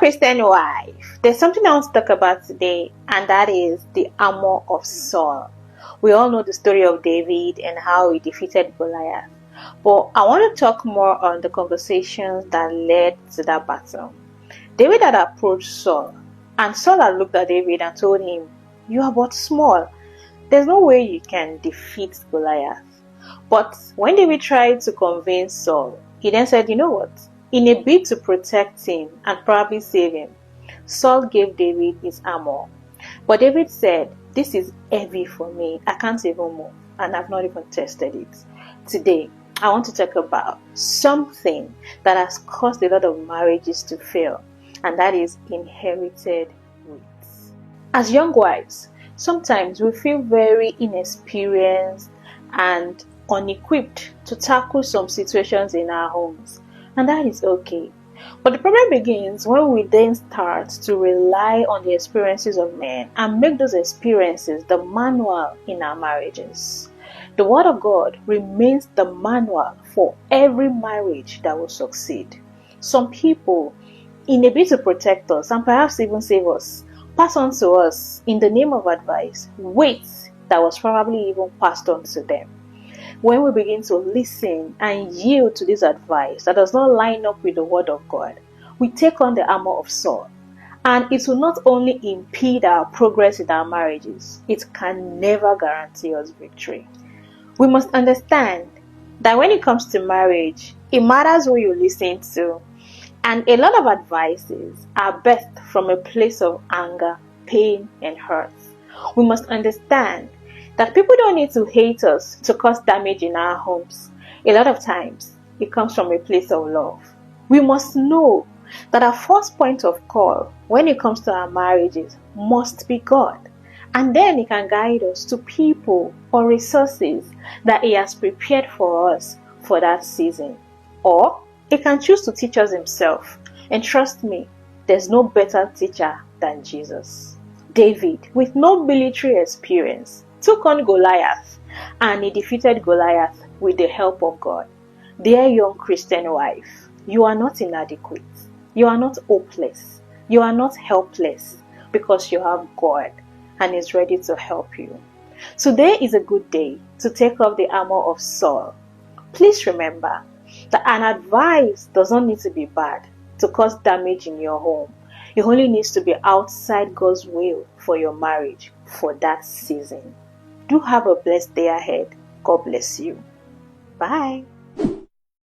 Christian wife, there's something I want to talk about today, and that is the armor of Saul. We all know the story of David and how he defeated Goliath, but I want to talk more on the conversations that led to that battle. David had approached Saul, and Saul had looked at David and told him, "You are but small. There's no way you can defeat Goliath." But when David tried to convince Saul, he then said, "You know what? In a bid to protect him and probably save him, Saul gave David his armor." But David said, "This is heavy for me. I can't even move, and I've not even tested it." Today, I want to talk about something that has caused a lot of marriages to fail, and that is inherited weight. As young wives, sometimes we feel very inexperienced and unequipped to tackle some situations in our homes. And that is okay. But the problem begins when we then start to rely on the experiences of men and make those experiences the manual in our marriages. The Word of God remains the manual for every marriage that will succeed. Some people, in a bid to protect us and perhaps even save us, pass on to us, in the name of advice, weight that was probably even passed on to them. When we begin to listen and yield to this advice that does not line up with the Word of God, we take on the armor of Saul. And it will not only impede our progress in our marriages, it can never guarantee us victory. We must understand that when it comes to marriage, it matters who you listen to. And a lot of advices are birthed from a place of anger, pain, and hurt. We must understand that people don't need to hate us to cause damage in our homes. A lot of times, it comes from a place of love. We must know that our first point of call when it comes to our marriages must be God. And then He can guide us to people or resources that He has prepared for us for that season. Or He can choose to teach us Himself. And trust me, there's no better teacher than Jesus. David, with no military experience, took on Goliath, and he defeated Goliath with the help of God. Dear young Christian wife, you are not inadequate. You are not hopeless. You are not helpless, because you have God and He's ready to help you. Today is a good day to take off the armor of Saul. Please remember that an advice does not need to be bad to cause damage in your home. It only needs to be outside God's will for your marriage for that season. Do have a blessed day ahead. God bless you. Bye.